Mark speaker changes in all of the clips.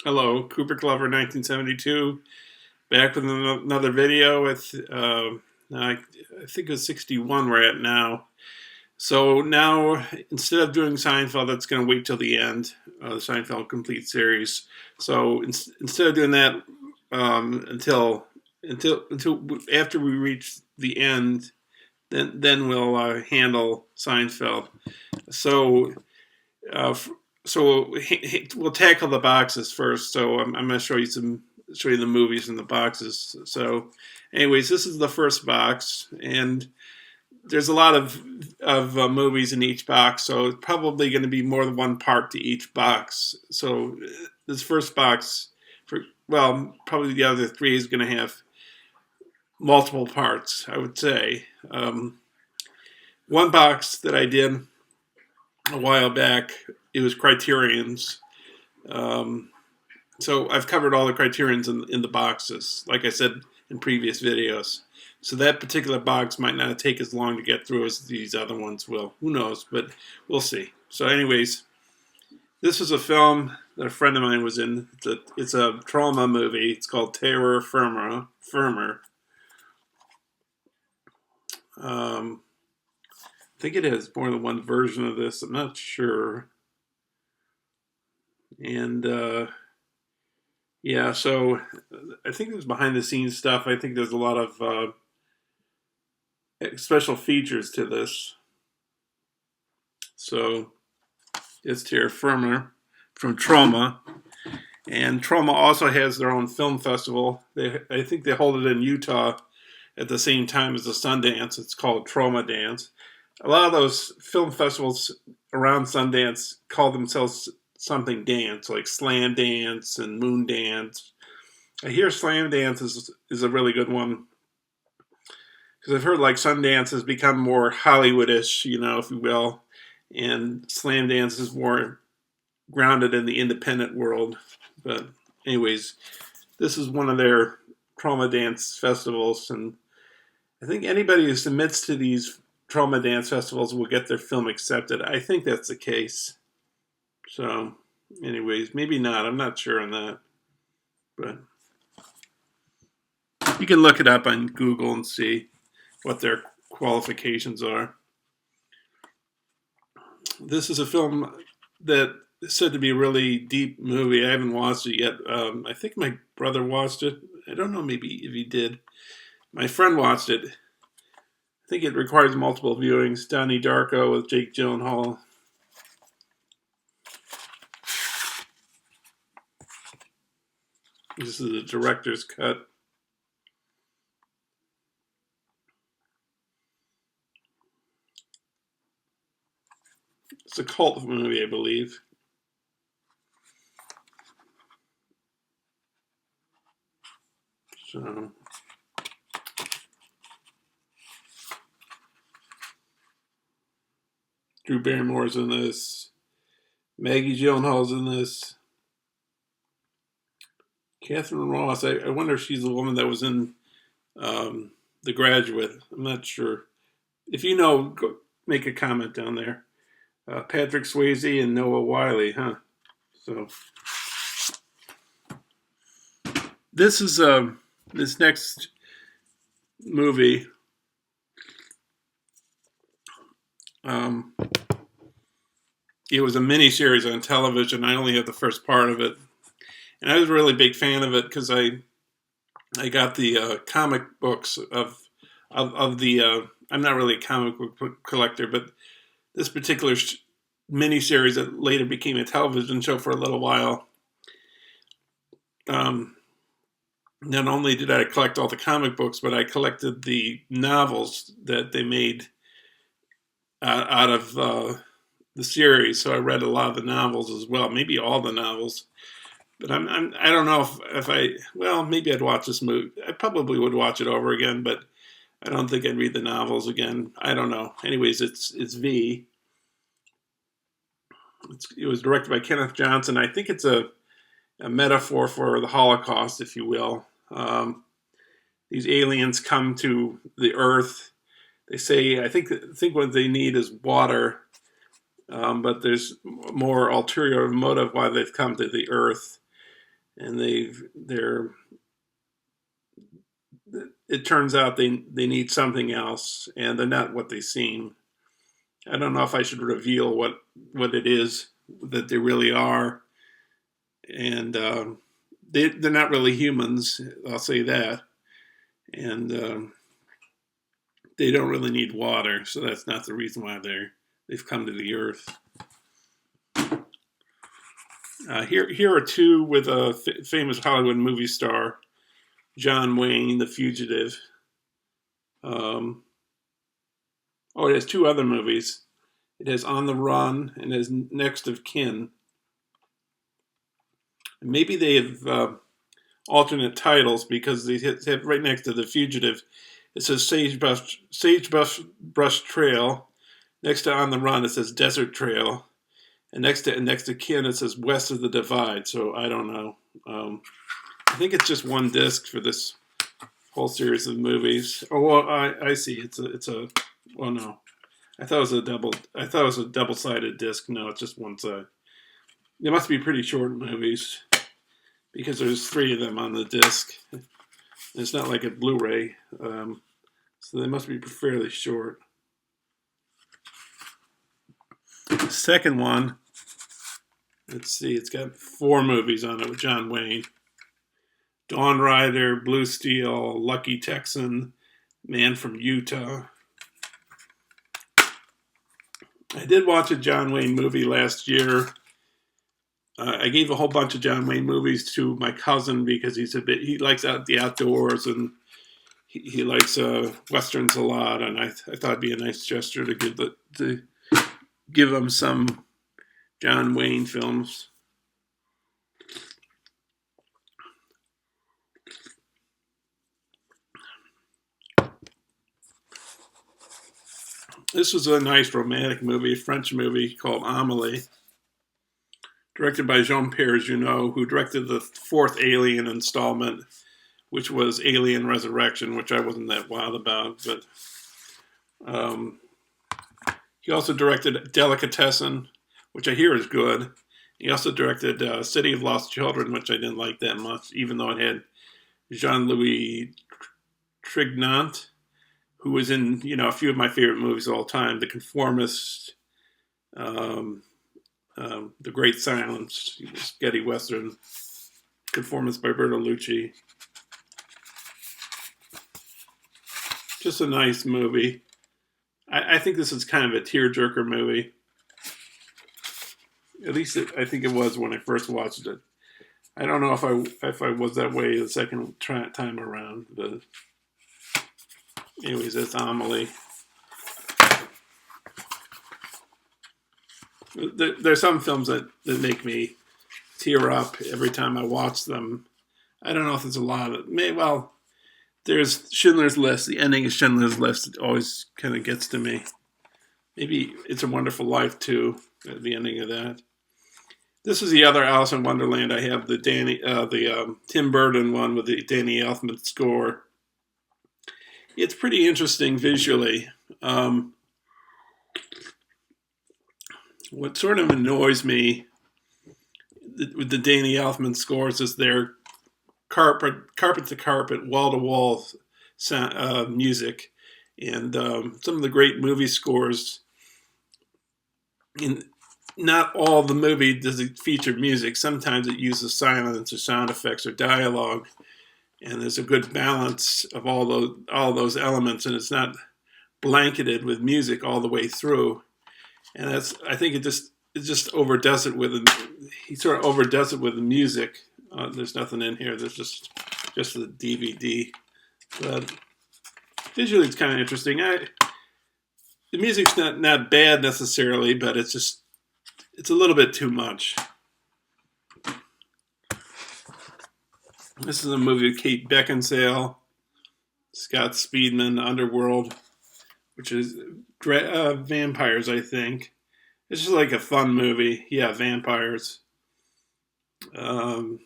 Speaker 1: Hello, Cooper Glover 1972, back with another video with, I think it was 61 we're at now. So now, instead of doing Seinfeld, that's going to wait till the end, the Seinfeld complete series. So instead of doing that until after we reach the end, then we'll handle Seinfeld. So uh, so we'll tackle the boxes first. So I'm going to show you the movies in the boxes. So, anyways, this is the first box, and there's a lot of movies in each box. So it's probably going to be more than one part to each box. So this first box, probably the other three is going to have multiple parts, I would say. One box that I did a while back, it was Criterion's. Um, so I've covered all the Criterions in the boxes, like I said in previous videos. So that particular box might not take as long to get through as these other ones will. Who knows, but we'll see. So anyways, this is a film that a friend of mine was in. It's a trauma movie. It's called Terror Firmer. I think it has more than one version of this. I'm not sure. And yeah, so I think there's behind the scenes stuff. I think there's a lot of special features to this. So it's Terra Firma from Trauma. And Trauma also has their own film festival. I think they hold it in Utah at the same time as the Sundance. It's called Trauma Dance. A lot of those film festivals around Sundance call themselves something dance, like Slam Dance and Moon Dance. I hear Slam Dance is a really good one, because I've heard like Sundance has become more Hollywoodish, if you will, and Slam Dance is more grounded in the independent world. But anyways, this is one of their trauma dance festivals, and I think anybody who submits to these trauma dance festivals will get their film accepted. I think that's the case. So, anyways, maybe not. I'm not sure on that. But you can look it up on Google and see what their qualifications are. This is a film that is said to be a really deep movie. I haven't watched it yet. I think my brother watched it. I don't know, maybe if he did. My friend watched it. I think it requires multiple viewings. Donnie Darko with Jake Gyllenhaal. This is the director's cut. It's a cult movie, I believe. So, Drew Barrymore's in this. Maggie Gyllenhaal's in this. Catherine Ross. I wonder if she's the woman that was in The Graduate. I'm not sure. If you know, go make a comment down there. Patrick Swayze and Noah Wyle, huh? So this is this next movie. It was a mini series on television. I only had the first part of it, and I was a really big fan of it because I got the comic books of the. I'm not really a comic book collector, but this particular miniseries that later became a television show for a little while. Not only did I collect all the comic books, but I collected the novels that they made out of the series. So I read a lot of the novels as well, maybe all the novels. But I don't know if maybe I'd watch this movie. I probably would watch it over again, but I don't think I'd read the novels again. I don't know. Anyways, it's V. It was directed by Kenneth Johnson. I think it's a metaphor for the Holocaust, if you will. These aliens come to the Earth. They say, I think what they need is water, but there's more ulterior motive why they've come to the Earth. and they're it turns out they need something else, and they're not what they seem. I don't know if I should reveal what it is that they really are, and they're not really humans. I'll say that, and they don't really need water, so that's not the reason why they've come to the earth. Here are two with a famous Hollywood movie star, John Wayne, The Fugitive. It has two other movies. It has On the Run and it has Next of Kin. And maybe they have alternate titles because they have right next to The Fugitive. It says Sagebrush Trail. Next to On the Run, it says Desert Trail. And next to Kin, it says West of the Divide. So I don't know. I think it's just one disc for this whole series of movies. Oh, well, I see. It's a. Oh no, I thought it was a double-sided disc. No, it's just one side. They must be pretty short movies because there's three of them on the disc. It's not like a Blu-ray, so they must be fairly short. The second one, let's see, it's got 4 movies on it with John Wayne. Dawn Rider, Blue Steel, Lucky Texan, Man from Utah. I did watch a John Wayne movie last year. I gave a whole bunch of John Wayne movies to my cousin because he likes the outdoors and he likes westerns a lot, and I thought it'd be a nice gesture to give him some John Wayne films. This was a nice romantic movie, a French movie called Amélie, directed by Jean-Pierre Jeunet, who directed the 4th Alien installment, which was Alien Resurrection, which I wasn't that wild about, but he also directed Delicatessen, which I hear is good. He also directed City of Lost Children, which I didn't like that much, even though it had Jean-Louis Trintignant, who was in a few of my favorite movies of all time, The Conformist, The Great Silence, spaghetti western, Conformist by Bertolucci. Just a nice movie. I think this is kind of a tearjerker movie. At least I think it was when I first watched it. I don't know if I was that way the second time around, but anyways, that's Amélie. There's some films that make me tear up every time I watch them. I don't know if there's a lot of there's Schindler's List. The ending of Schindler's List always kind of gets to me. Maybe It's a Wonderful Life too. The ending of that. This is the other Alice in Wonderland. I have the Tim Burton one with the Danny Elfman score. It's pretty interesting visually. What sort of annoys me with the Danny Elfman scores is their carpet to carpet, wall to wall music, and some of the great movie scores. In not all the movie does it feature music. Sometimes it uses silence or sound effects or dialogue, and there's a good balance of all those elements, and it's not blanketed with music all the way through. And I think it just overdoes it he sort of overdoes it with the music. There's nothing in here. There's just the DVD. But visually, it's kind of interesting. The music's not bad necessarily, but it's a little bit too much. This is a movie with Kate Beckinsale, Scott Speedman, Underworld, which is vampires, I think. It's just like a fun movie. Yeah, vampires. It's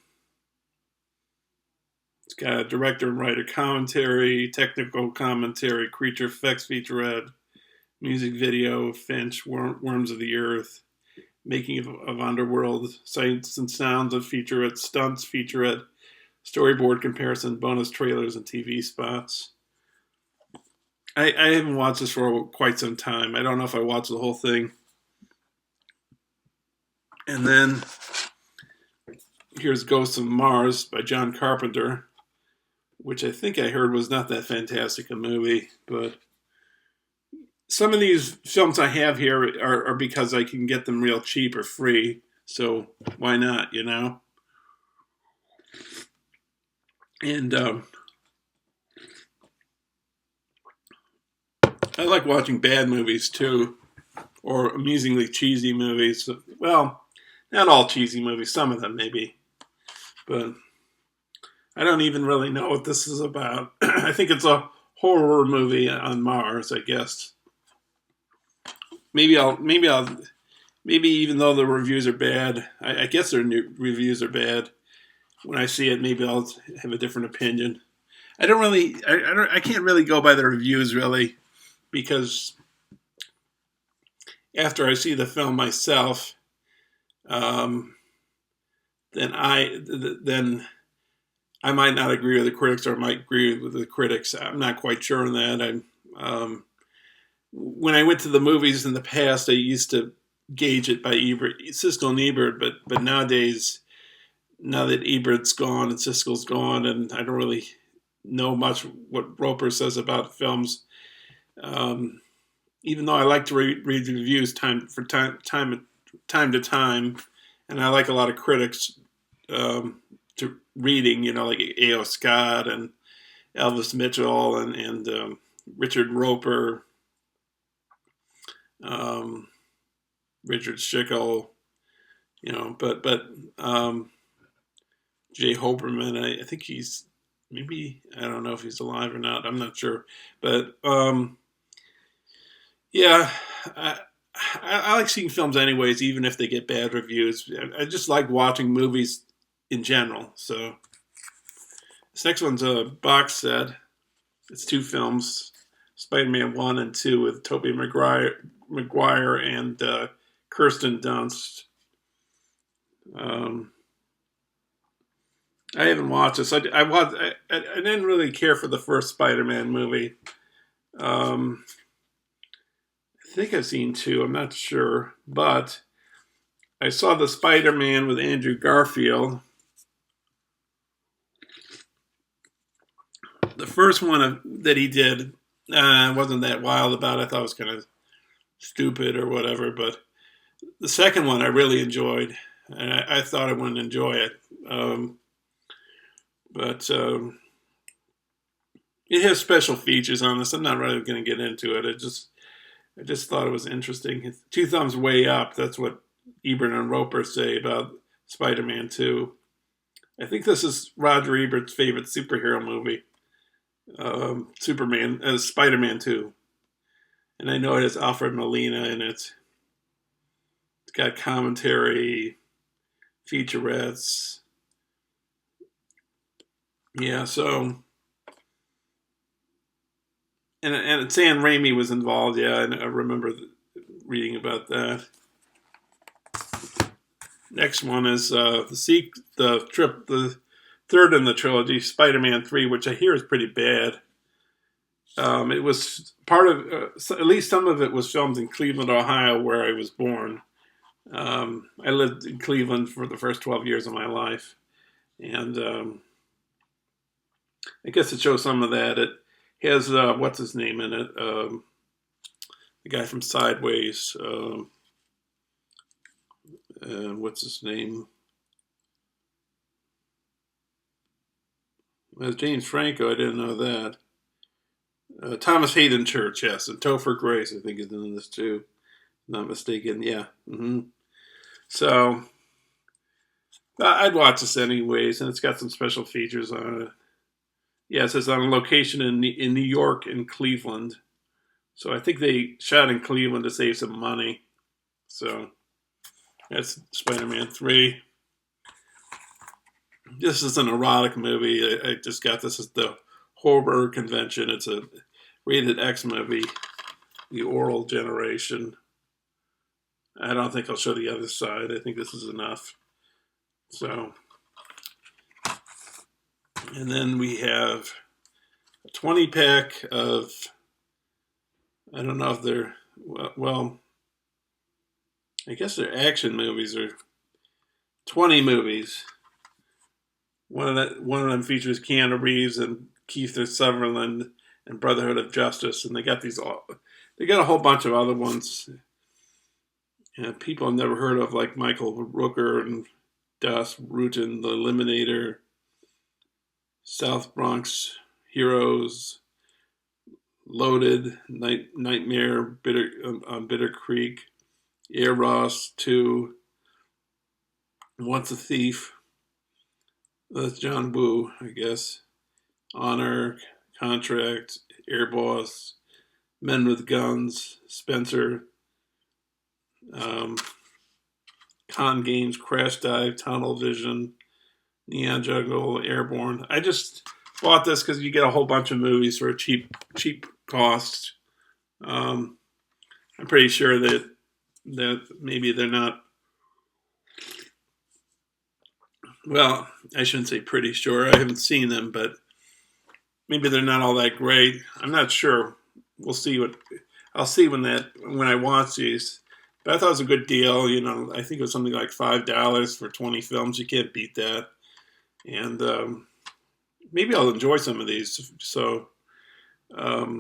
Speaker 1: got a director and writer commentary, technical commentary, creature effects featurette, music video, Finch, Worms of the Earth, making of Underworld, sights and sounds of featurette, stunts, featurette, storyboard comparison, bonus trailers, and TV spots. I haven't watched this for quite some time. I don't know if I watched the whole thing. And then here's Ghosts of Mars by John Carpenter, which I think I heard was not that fantastic a movie, but some of these films I have here are because I can get them real cheap or free, so why not, you know? And I like watching bad movies too, or amusingly cheesy movies. Well, not all cheesy movies, some of them maybe, but I don't even really know what this is about. I think it's a horror movie on Mars, I guess. Maybe even though the reviews are bad, I guess their new reviews are bad. When I see it, maybe I'll have a different opinion. I can't really go by the reviews really, because after I see the film myself, then I might not agree with the critics, or I might agree with the critics. I'm not quite sure on that. When I went to the movies in the past, I used to gauge it by Siskel and Ebert, but nowadays, now that Ebert's gone and Siskel's gone, and I don't really know much what Roper says about films, even though I like to read reviews time to time, and I like a lot of critics to reading, you know, like A.O. Scott and Elvis Mitchell and Richard Roper, Richard Schickel, you know, but Jay Hoberman, I think he's maybe, I don't know if he's alive or not. I'm not sure, but yeah, I like seeing films anyways, even if they get bad reviews. I just like watching movies in general. So this next one's a box set. It's 2 films, Spider-Man 1 and 2, with Tobey Maguire and Kirsten Dunst. I haven't watched this. I didn't really care for the first Spider-Man movie. I think I've seen 2. I'm not sure, but I saw the Spider-Man with Andrew Garfield. The first one that he did wasn't that wild about it. I thought it was kind of stupid or whatever, but the second one I really enjoyed, and I thought I wouldn't enjoy it. But it has special features on this. I'm not really going to get into it. I just thought it was interesting. It's 2 thumbs way up. That's what Ebert and Roper say about Spider-Man 2. I think this is Roger Ebert's favorite superhero movie, Spider-Man 2. And I know it has Alfred Molina in it. It's got commentary, featurettes. Yeah, so... And Sam Raimi was involved, yeah, I remember reading about that. Next one is the third in the trilogy, Spider-Man 3, which I hear is pretty bad. It was part of, at least some of it was filmed in Cleveland, Ohio, where I was born. I lived in Cleveland for the first 12 years of my life, and I guess it shows some of that. It has, what's his name in it? The guy from Sideways. What's his name? Well, James Franco, I didn't know that. Thomas Hayden Church, yes. And Topher Grace, I think, is in this too. Not mistaken, yeah. So, I'd watch this anyways, and it's got some special features on it. Yeah, it says on location in New York and Cleveland. So I think they shot in Cleveland to save some money. So that's Spider-Man 3. This is an erotic movie. I just got this at the horror convention. It's a rated X movie, The Oral Generation. I don't think I'll show the other side. I think this is enough. So, and then we have a 20 pack of, I don't know if they're, well, I guess they're action movies, or 20 movies. One of them features Keanu Reeves and Kiefer Sutherland and Brotherhood of Justice, and they got a whole bunch of other ones. People I've never heard of, like Michael Rooker and Das Rutan, The Eliminator, South Bronx Heroes, Loaded, Nightmare, Bitter Creek, Air Ross 2, Once a Thief. That's John Woo, I guess. Honor, Contract, Air Boss, Men with Guns, Spencer, Con Games, Crash Dive, Tunnel Vision, Neon Jungle, Airborne. I just bought this because you get a whole bunch of movies for a cheap cost. I'm pretty sure that maybe they're not. Well, I shouldn't say pretty sure. I haven't seen them, but maybe they're not all that great. I'm not sure. We'll see I'll see when I watch these. But I thought it was a good deal. I think it was something like $5 for 20 films. You can't beat that. And maybe I'll enjoy some of these. So, but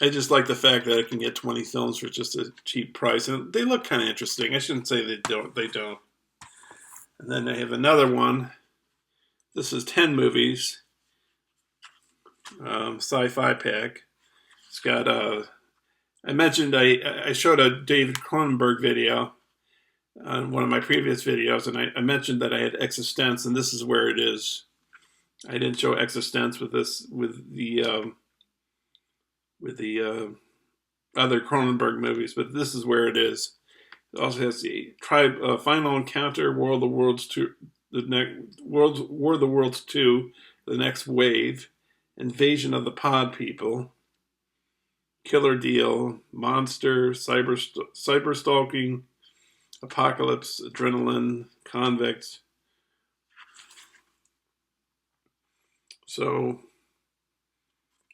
Speaker 1: I just like the fact that I can get 20 films for just a cheap price, and they look kind of interesting. I shouldn't say they don't. They don't. And then I have another one. This is 10 movies, sci-fi pack. It's got I mentioned I showed a David Cronenberg video on one of my previous videos, and I mentioned that I had Existence, and this is where it is. I didn't show Existence with the other Cronenberg movies, but this is where it is. It also has the Final Encounter, War of the Worlds 2, War of the Worlds 2, The Next Wave, Invasion of the Pod People, Killer Deal, Monster, Cyber Stalking, Apocalypse, Adrenaline, Convicts. So,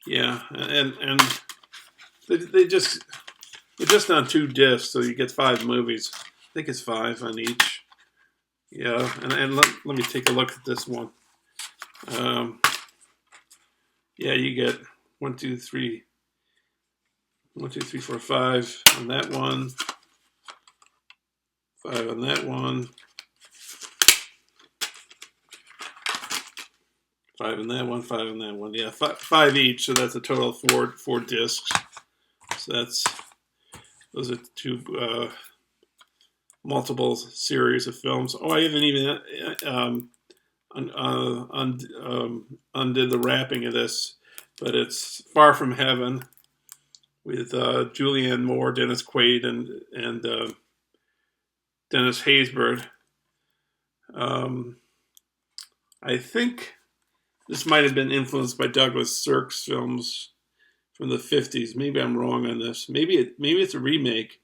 Speaker 1: yeah, and they're just on 2 discs, so you get 5 movies. I think it's 5 on each. Yeah, and let me take a look at this one. Yeah, you get 1, 2, 3, 4, 5 on that one, 5 on that one, 5 on that one, 5 on that one. Yeah, 5 each, so that's a total of 4 discs. So those are 2 multiple series of films. Oh, I haven't even undid the wrapping of this, but it's Far From Heaven with Julianne Moore, Dennis Quaid, and Dennis Haysbert. I think this might have been influenced by Douglas Sirk's films from the 50s. Maybe I'm wrong on this. Maybe it's a remake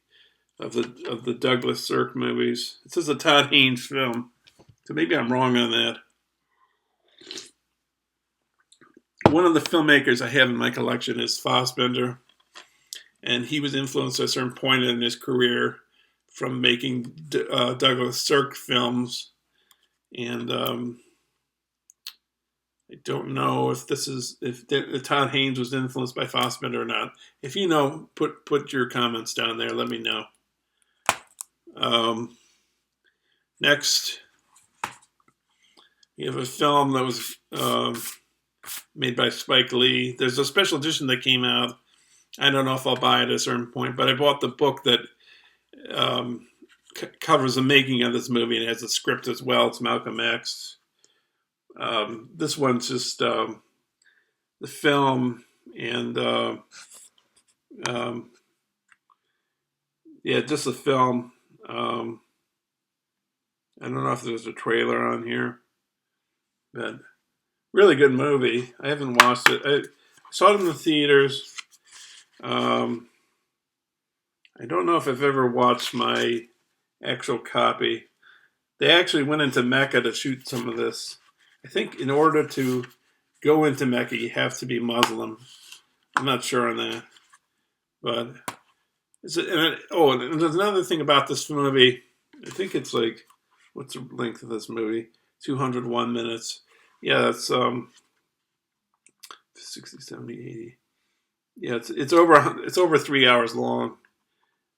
Speaker 1: of the Douglas Sirk movies. This is a Todd Haynes film, so maybe I'm wrong on that. One of the filmmakers I have in my collection is Fassbender, and he was influenced at a certain point in his career from making Douglas Sirk films, and I don't know if Todd Haynes was influenced by Fassbender or not. If you know, put your comments down there. Let me know. Next, we have a film that was made by Spike Lee. There's a special edition that came out. I don't know if I'll buy it at a certain point, but I bought the book that covers the making of this movie, and it has a script as well. It's Malcolm X. This one's just the film, and yeah, just the film. I don't know if there's a trailer on here, but really good movie. I haven't watched it. I saw it in the theaters. I don't know if I've ever watched my actual copy. They actually went into Mecca to shoot some of this. I think in order to go into Mecca, you have to be Muslim. I'm not sure on that. But, and there's another thing about this movie. I think it's like, what's the length of this movie? 201 minutes. Yeah, that's 60, 70, 80. Yeah, it's over 3 hours long.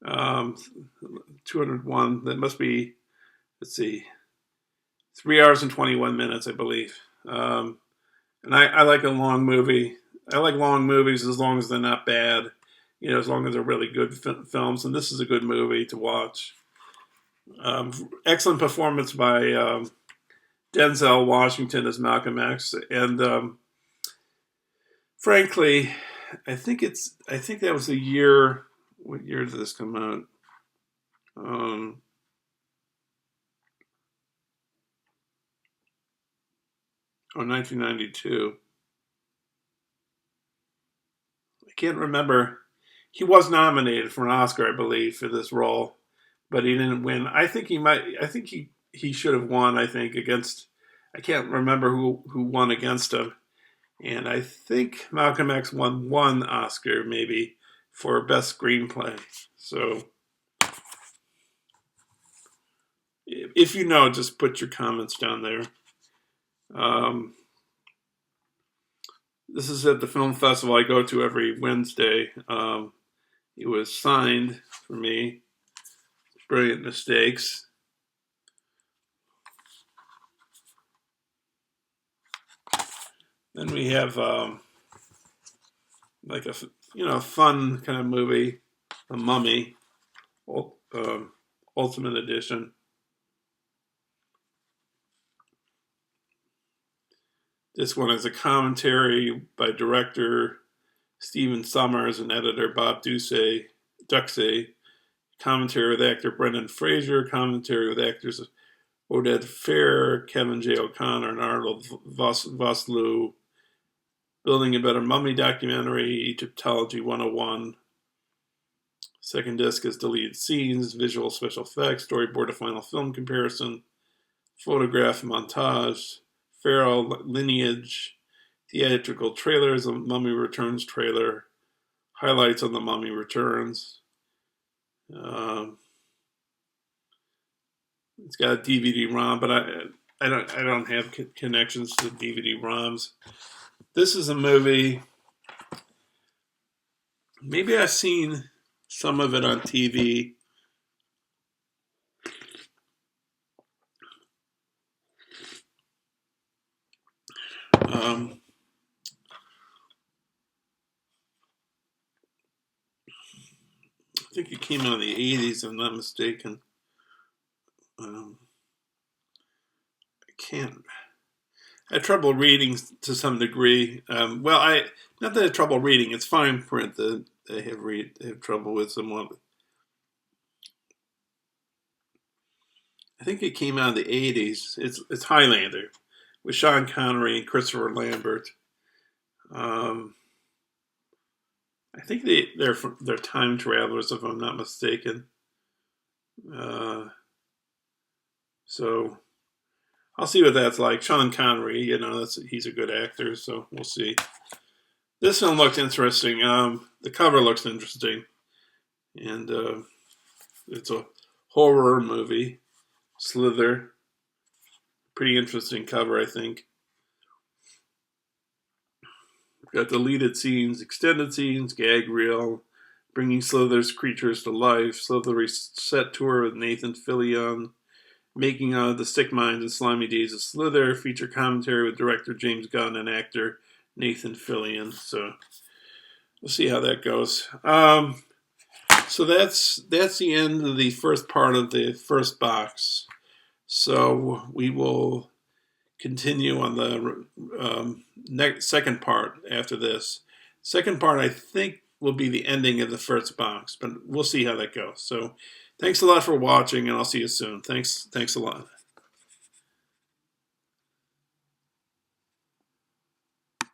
Speaker 1: 201. That must be, let's see, 3 hours and 21 minutes, I believe. And I like a long movie. I like long movies as long as they're not bad. As long as they're really good films. And this is a good movie to watch. Excellent performance by Denzel Washington as Malcolm X. And frankly, I think that was the year. What year did this come out? 1992. I can't remember. He was nominated for an Oscar, I believe, for this role, but he didn't win. I think he might. I think he should have won. I think against. I can't remember who won against him, and I think Malcolm X won one Oscar maybe for best screenplay. So, if you know, just put your comments down there. This is at the film festival I go to every Wednesday. It was signed for me. Brilliant Mistakes. Then we have like a fun kind of movie, The Mummy, Ultimate Edition. This one is a commentary by director Stephen Sommers and editor Bob Duxey. Commentary with actor Brendan Fraser. Commentary with actors Oded Fehr, Kevin J. O'Connor, and Arnold Vosloo. Building a Better Mummy documentary, Egyptology 101. Second disc is deleted scenes, visual special effects, storyboard to final film comparison, photograph montage, Pharaoh lineage, theatrical trailers, a Mummy Returns trailer, highlights on the Mummy Returns. It's got a DVD-ROM, but I don't have connections to DVD-ROMs. This is a movie. Maybe I've seen some of it on TV. I think it came out in the 80s, if I'm not mistaken. I had trouble reading to some degree. Not that I had trouble reading. It's fine print that I have trouble with somewhat. I think it came out in the 80s. It's Highlander with Sean Connery and Christopher Lambert. I think they're time travelers, if I'm not mistaken. So I'll see what that's like. Sean Connery, he's a good actor, so we'll see. This film looked interesting. The cover looks interesting, and it's a horror movie. Slither, pretty interesting cover, I think. Got deleted scenes, extended scenes, gag reel, bringing Slither's creatures to life, Slither set tour with Nathan Fillion, making of the sick minds and slimy deeds of Slither, feature commentary with director James Gunn and actor Nathan Fillion. So we'll see how that goes. So that's the end of the first part of the first box. So we will continue on the second part after this. Second part, I think, will be the ending of the first box, but we'll see how that goes. So thanks a lot for watching, and I'll see you soon. Thanks a lot.